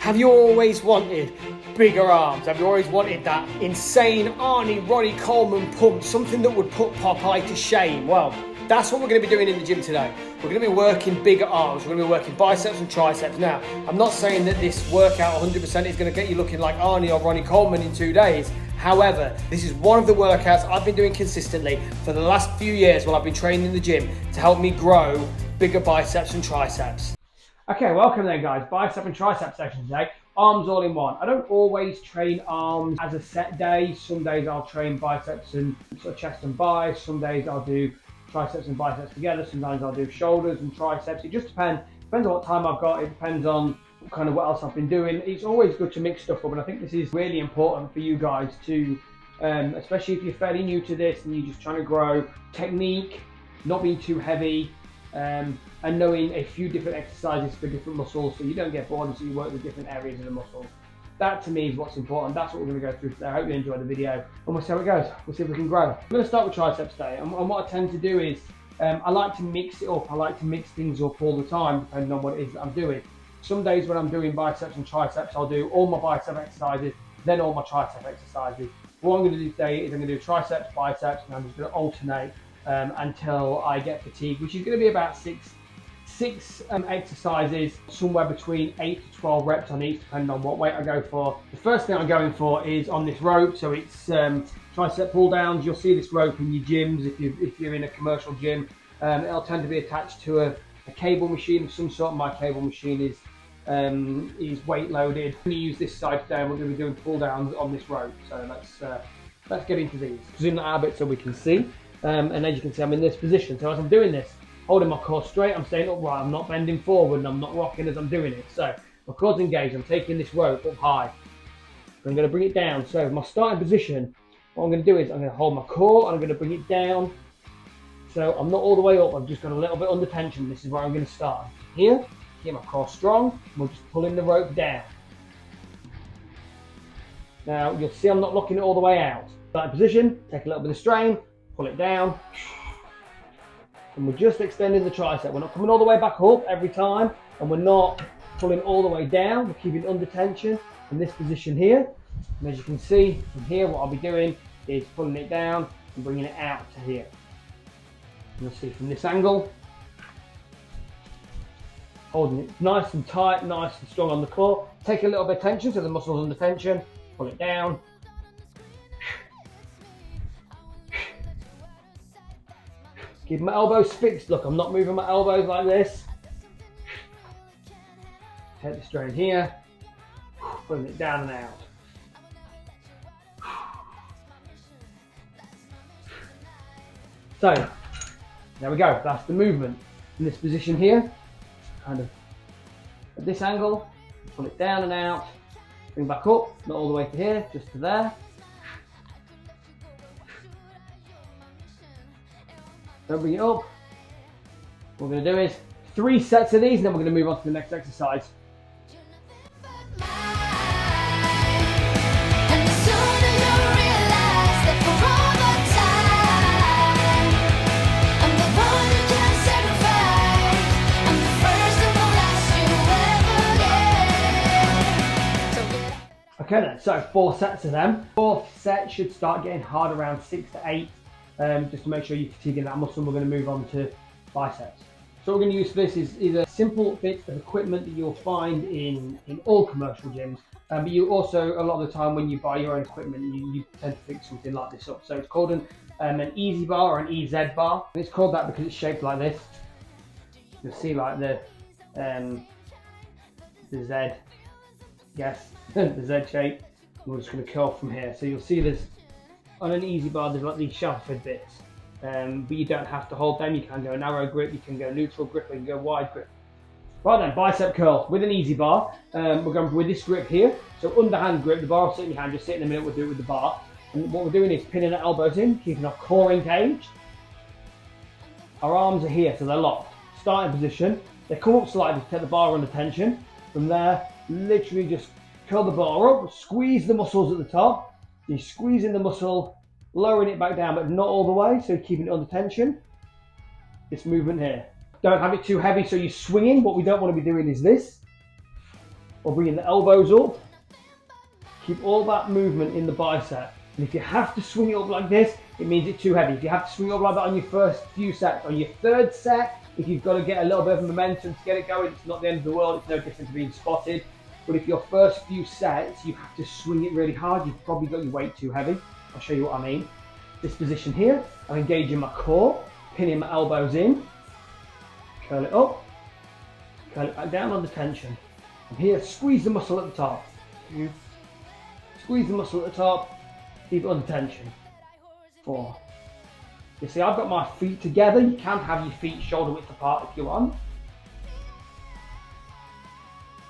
Have you always wanted bigger arms? Have you always wanted that insane Arnie, Ronnie Coleman pump, something that would put Popeye to shame? Well, that's what we're going to be doing in the gym today. We're going to be working bigger arms. We're going to be working biceps and triceps. Now, I'm not saying that this workout 100% is going to get you looking like Arnie or Ronnie Coleman in 2 days. However, this is one of the workouts I've been doing consistently for the last few years while I've been training in the gym to help me grow bigger biceps and triceps. Okay, welcome then guys, bicep and tricep section today, arms all in one. I don't always train arms as a set day. Some days I'll train biceps and sort of chest and biceps. Some days I'll do triceps and biceps together. Sometimes I'll do shoulders and triceps. It just depends on what time I've got. It depends on kind of what else I've been doing. It's always good to mix stuff up, and I think this is really important for you guys to, especially if you're fairly new to this and you're just trying to grow technique, not being too heavy, and knowing a few different exercises for different muscles so you don't get bored and so you work with different areas of the muscle. That to me is what's important. That's what we're going to go through today. I hope you enjoy the video and we'll see how it goes. We'll see if we can grow. I'm going to start with triceps today, and what I tend to do is I like to mix it up. I like to mix things up all the time depending on what it is that I'm doing. Some days when I'm doing biceps and triceps, I'll do all my bicep exercises, then all my tricep exercises. What I'm going to do today is I'm going to do triceps, biceps, and I'm just going to alternate until I get fatigued, which is going to be about six exercises, somewhere between 8 to 12 reps on each, depending on what weight I go for. The first thing I'm going for is on this rope, so it's tricep pull downs. You'll see this rope in your gyms if you're in a commercial gym. It'll tend to be attached to a cable machine of some sort. My cable machine is weight loaded. I'm going to use this side today, and we're going to be doing pull downs on this rope. So let's get into these. Zoom that out a bit so we can see. And as you can see, I'm in this position. So as I'm doing this, holding my core straight, I'm staying upright, I'm not bending forward, and I'm not rocking as I'm doing it. So my core's engaged, I'm taking this rope up high. I'm going to bring it down. So my starting position, what I'm going to do is I'm going to hold my core and I'm going to bring it down. So I'm not all the way up, I've just got a little bit under tension. This is where I'm going to start. Here, get my core strong, and we're just pulling the rope down. Now you'll see I'm not locking it all the way out. Starting position, take a little bit of strain, pull it down. And we're just extending the tricep. We're not coming all the way back up every time, and we're not pulling all the way down. We're keeping under tension in this position here. And as you can see from here, what I'll be doing is pulling it down and bringing it out to here. And you'll see from this angle, holding it nice and tight, nice and strong on the core. Take a little bit of tension so the muscle's under tension. Pull it down. Keep my elbows fixed. Look, I'm not moving my elbows like this. Take the strain here, putting it down and out. So, there we go. That's the movement. In this position here, kind of at this angle, pull it down and out, bring back up, not all the way to here, just to there. Don't bring it up. What we're going to do is 3 sets of these, and then we're going to move on to the next exercise. Okay then, so 4 sets of them. 4th set should start getting hard around 6 to 8. Just to make sure you're fatiguing that muscle. We're going to move on to biceps. So what we're going to use for this is either simple bits of equipment that you'll find in all commercial gyms, but you also, a lot of the time when you buy your own equipment, you tend to pick something like this up. So it's called an easy bar or an EZ bar. And it's called that because it's shaped like this. You'll see like the Z, yes, the Z shape. We're just going to curl from here. So you'll see there's, on an easy bar, there's like these chamfered bits, but you don't have to hold them. You can go narrow grip, you can go neutral grip, or you can go wide grip. Right then, bicep curl with an easy bar. We're going with this grip here. So underhand grip, the bar will sit in your hand, just sit in a minute, we'll do it with the bar. And what we're doing is pinning our elbows in, keeping our core engaged. Our arms are here, so they're locked. Starting position, they come up slightly to take the bar under tension. From there, literally just curl the bar up, squeeze the muscles at the top. You're squeezing the muscle, lowering it back down, but not all the way, so keeping it under tension. This movement here. Don't have it too heavy so you're swinging. What we don't want to be doing is this. or bringing the elbows up. Keep all that movement in the bicep. And if you have to swing it up like this, it means it's too heavy. If you have to swing it up like that on your first few sets, on your third set, if you've got to get a little bit of momentum to get it going, it's not the end of the world. It's no different to being spotted. But if your first few sets, you have to swing it really hard, you've probably got your weight too heavy. I'll show you what I mean. This position here, I'm engaging my core, pinning my elbows in, curl it up, curl it back down under tension. And here, squeeze the muscle at the top. Squeeze the muscle at the top, keep it under tension. 4. You see, I've got my feet together. You can have your feet shoulder width apart if you want.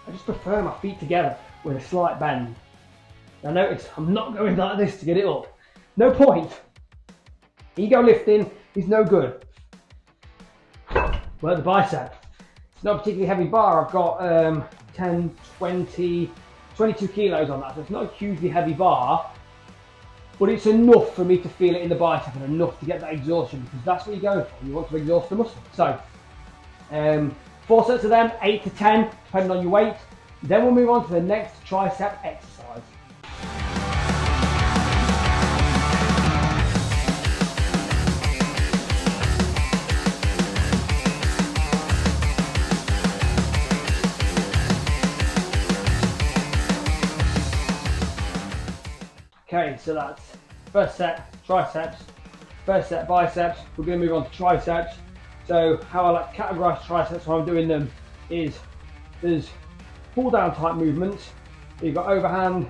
I just prefer my feet together with a slight bend. Now notice, I'm not going like this to get it up. No point. Ego lifting is no good. Work the bicep. It's not a particularly heavy bar. I've got 10, 20, 22 kilos on that, so it's not a hugely heavy bar, but it's enough for me to feel it in the bicep and enough to get that exhaustion, because that's what you're going for. You want to exhaust the muscle. So 4 sets of them, 8 to 10, depending on your weight. Then we'll move on to the next tricep exercise. Okay, so that's first set triceps, first set biceps. We're going to move on to triceps. So how I like to categorize triceps when I'm doing them is there's pull down type movements. You've got overhand,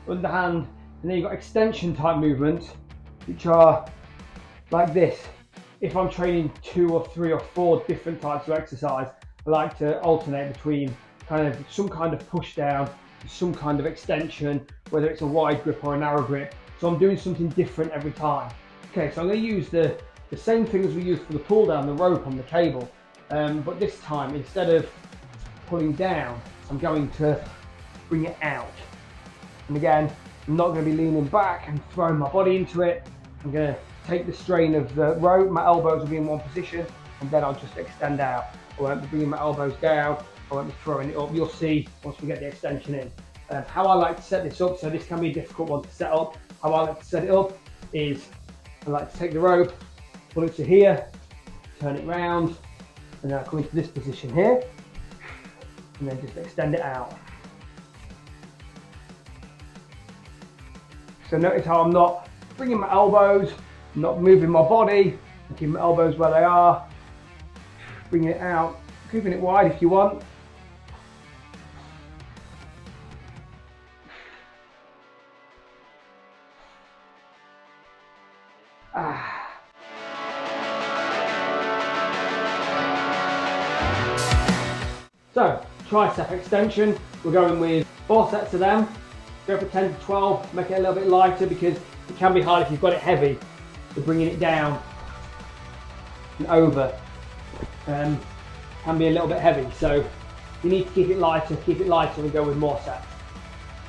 underhand, and then you've got extension type movements, which are like this. If I'm training 2 or 3 or 4 different types of exercise, I like to alternate between kind of some kind of push down, some kind of extension, whether it's a wide grip or a narrow grip. So I'm doing something different every time. Okay, so I'm going to use the same thing as we used for the pull down, the rope on the cable, but this time instead of pulling down, I'm going to bring it out. And again, I'm not going to be leaning back and throwing my body into it. I'm going to take the strain of the rope, my elbows will be in one position, and then I'll just extend out. I won't be bringing my elbows down, I won't be throwing it up. You'll see once we get the extension in. How I like to set this up, so this can be a difficult one to set up. How I like to set it up is I like to take the rope, pull it to here, turn it round, and then I come into this position here, and then just extend it out. So notice how I'm not bringing my elbows, not moving my body, keeping my elbows where they are, bringing it out, keeping it wide if you want. So, tricep extension, we're going with 4 sets of them. Go for 10 to 12, make it a little bit lighter because it can be hard if you've got it heavy, so bringing it down and over can be a little bit heavy. So you need to keep it lighter and go with more sets.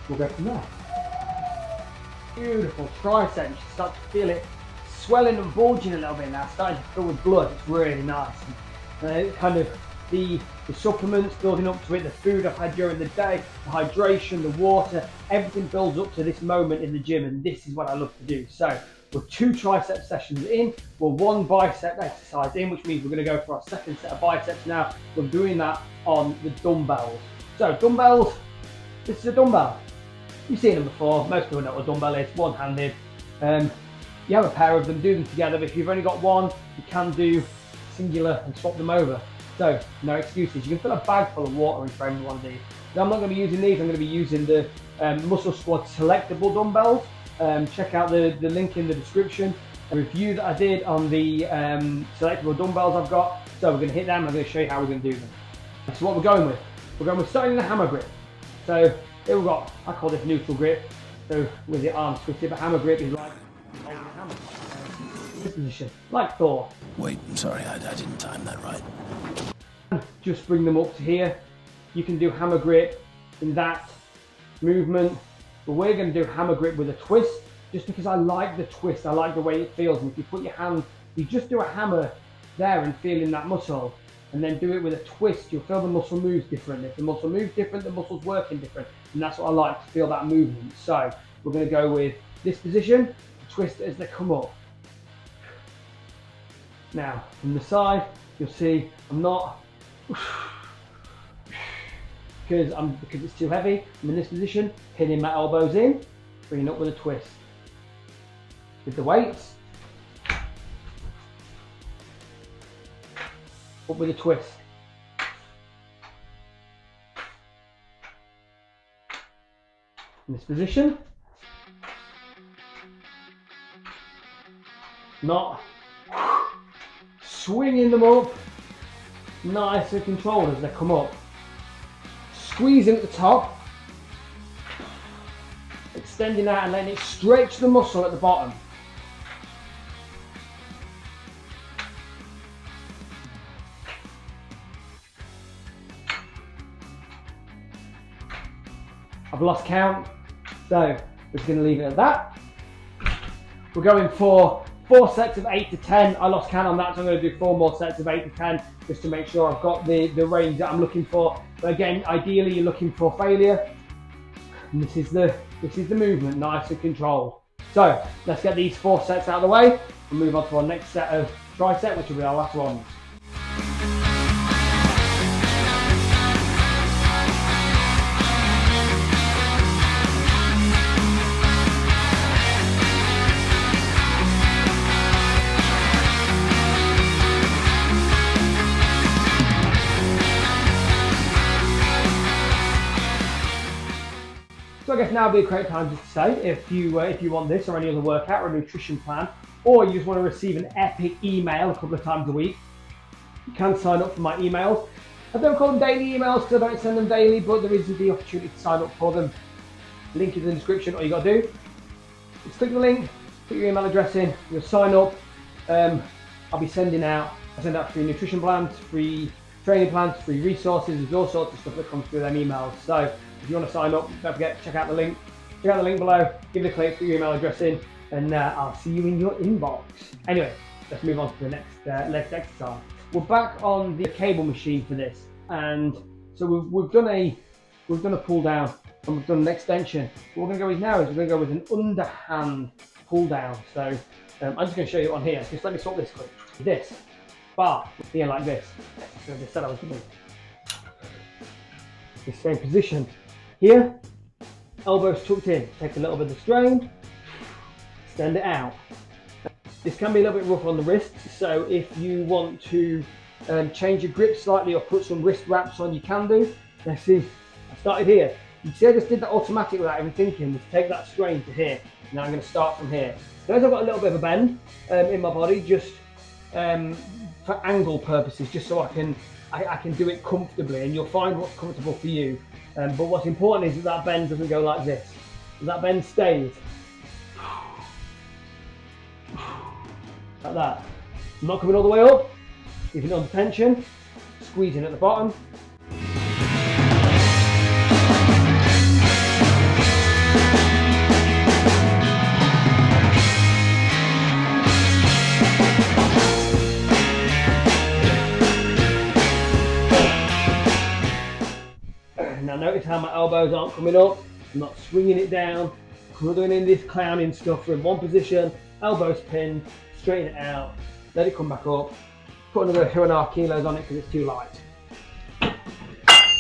We'll go from there. Beautiful tricep, you start to feel it swelling and bulging a little bit now, starting to fill with blood. It's really nice. And kind of the supplements building up to it, the food I've had during the day, the hydration, the water, everything builds up to this moment in the gym, and this is what I love to do. So we're 2 tricep sessions in, we're 1 bicep exercise in, which means we're going to go for our second set of biceps now. We're doing that on the dumbbells. So dumbbells, this is a dumbbell. You've seen them before, most people know what a dumbbell is, one-handed. You have a pair of them, do them together, but if you've only got one, you can do singular and swap them over. So, no excuses. You can fill a bag full of water and frame one of these. Now, I'm not going to be using these, I'm going to be using the Muscle Squad selectable dumbbells. Check out the link in the description. A review that I did on the selectable dumbbells I've got. So we're going to hit them, I'm going to show you how we're going to do them. So what we're going with starting in the hammer grip. So here we've got, I call this neutral grip. So with your arms twisted, but hammer grip is like holding a hammer. This position, like Thor. Wait, I'm sorry, I didn't time that right. Just bring them up to here. You can do hammer grip in that movement, but we're going to do hammer grip with a twist, just because I like the twist, I like the way it feels. And if you put your hand, you just do a hammer there and feeling that muscle, and then do it with a twist, you'll feel the muscle moves different. If the muscle moves different, the muscle's working different, and that's what I like, to feel that movement. So we're going to go with this position, twist as they come up. Now from the side, you'll see I'm not, because it's too heavy. I'm in this position, pinning my elbows in, bringing up with a twist. With the weights, up with a twist. In this position, not swinging them up, nice and controlled as they come up. Squeezing at the top, extending out and letting it stretch the muscle at the bottom. I've lost count, so we're just going to leave it at that. We're going for 4 sets of 8 to 10. I lost count on that, so I'm going to do 4 more sets of 8 to 10 just to make sure I've got the range that I'm looking for. But again, ideally you're looking for failure. And this is the movement, nice and controlled. So let's get these 4 sets out of the way and move on to our next set of tricep, which will be our last ones. So I guess now would be a great time just to say, if you want this or any other workout or a nutrition plan, or you just want to receive an epic email a couple of times a week, you can sign up for my emails. I don't call them daily emails because I don't send them daily, but there is the opportunity to sign up for them. Link is in the description. All you got to do is click the link, put your email address in, you'll sign up. I'll be sending out free nutrition plans, free training plans, free resources. There's all sorts of stuff that comes through them emails. So if you want to sign up, don't forget, check out the link. Check out the link below, give it a click, put your email address in, and I'll see you in your inbox. Anyway, let's move on to the next exercise. We're back on the cable machine for this, and so we've done a pull down and we've done an extension. What we're going to go with now is we're going to go with an underhand pull down. So I'm just going to show you on here. Just let me sort this quick. This bar here like this. So they said I was doing the same position. Here, elbows tucked in, take a little bit of strain, extend it out. This can be a little bit rough on the wrists, so if you want to change your grip slightly or put some wrist wraps on, you can do. Let's see, I started here. You see I just did that automatic without even thinking, was take that strain to here. Now I'm going to start from here. Notice I've got a little bit of a bend in my body, just for angle purposes, just so I can do it comfortably, and you'll find what's comfortable for you. But what's important is that bend doesn't go like this. That bend stays like that. I'm not coming all the way up, keeping it under tension, squeezing at the bottom. Now notice how my elbows aren't coming up, I'm not swinging it down, I'm doing in this clowning stuff. We're in one position, elbows pinned, straighten it out, let it come back up, put another 2.5 kilos on it because it's too light.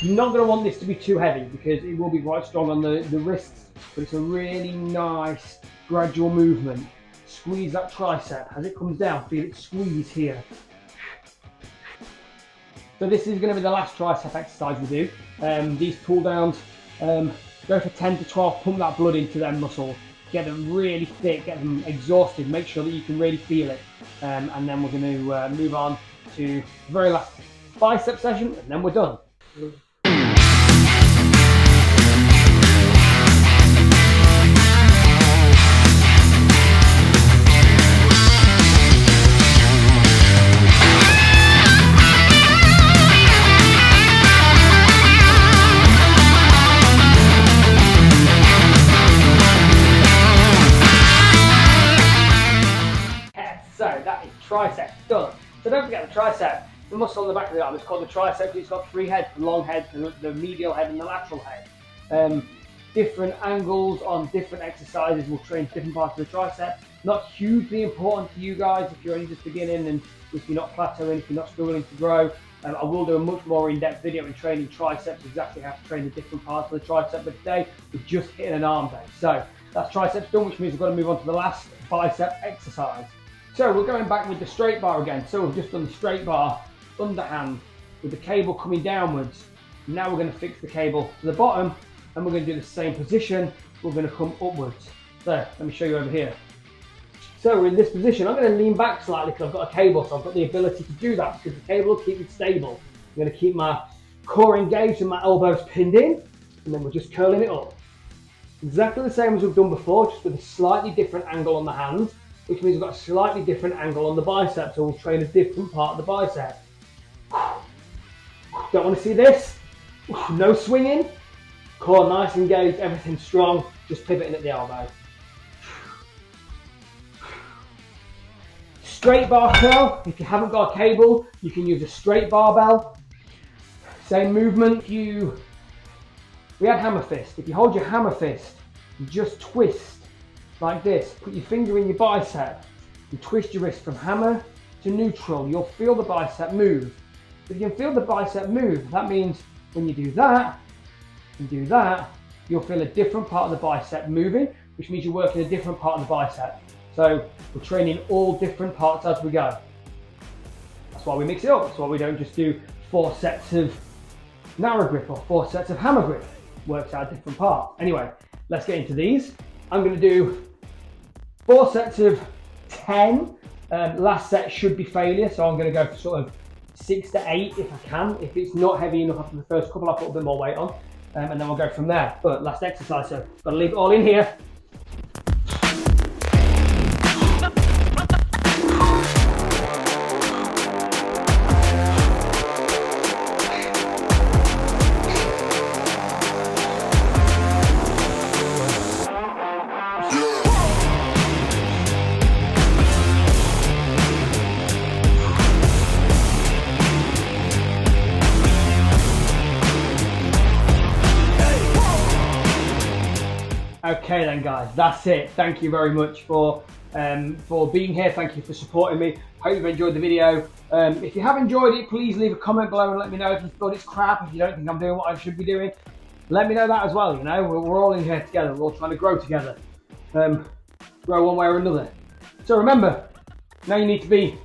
You're not going to want this to be too heavy because it will be quite strong on the wrists, but it's a really nice gradual movement. Squeeze that tricep as it comes down, feel it squeeze here. So this is going to be the last tricep exercise we do. These pull downs, go for 10 to 12, pump that blood into them muscles, get them really thick, get them exhausted, make sure that you can really feel it. And then we're going to move on to the very last bicep session, and then we're done. So that is tricep done. So don't forget the tricep. the muscle on the back of the arm. It's called the triceps. It's got three heads: the long head, the medial head, and the lateral head. Different angles on different exercises will train different parts of the tricep. Not hugely important to you guys if you're only just beginning and if you're not plateauing, if you're not struggling to grow. I will do a much more in-depth video in training triceps, exactly how to train the different parts of the tricep, but today we're just hitting an arm day. So that's triceps done, which means we've got to move on to the last bicep exercise. So we're going back with the straight bar again. So we've just done the straight bar, underhand, with the cable coming downwards. Now we're going to fix the cable to the bottom, and we're going to do the same position. We're going to come upwards. So let me show you over here. So we're in this position. I'm going to lean back slightly because I've got a cable, so I've got the ability to do that because the cable will keep me stable. I'm going to keep my core engaged and my elbows pinned in, and then we're just curling it up. Exactly the same as we've done before, just with a slightly different angle on the hands, which means we've got a slightly different angle on the bicep, so we'll train a different part of the bicep. Don't want to see this? No swinging. Core nice engaged, everything strong, just pivoting at the elbow. Straight bar curl. If you haven't got a cable, you can use a straight barbell. Same movement. We had hammer fist. If you hold your hammer fist, you just twist like this. Put your finger in your bicep and twist your wrist from hammer to neutral. You'll feel the bicep move. If you can feel the bicep move, that means when you do that and do that, you'll feel a different part of the bicep moving, which means you're working a different part of the bicep. So we're training all different parts as we go. That's why we mix it up. That's why we don't just do 4 sets of narrow grip or 4 sets of hammer grip. Works out different parts. Anyway, let's get into these. I'm going to do 4 sets of 10. Last set should be failure, so I'm going to go for sort of 6 to 8 if I can. If it's not heavy enough after the first couple, I'll put a bit more weight on, and then we'll go from there. But last exercise, so got to leave it all in here. Okay then guys, that's it. Thank you very much for being here. Thank you for supporting me. Hope you've enjoyed the video. If you have enjoyed it, please leave a comment below and let me know if you thought it's crap, if you don't think I'm doing what I should be doing. Let me know that as well, you know. We're all in here together. We're all trying to grow together. Grow one way or another. So remember, now you need to be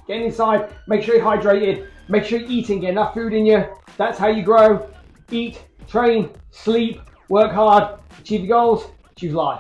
getting inside, make sure you're hydrated, make sure you're eating, getting enough food in you. That's how you grow. Eat, train, sleep, work hard, achieve your goals, choose life.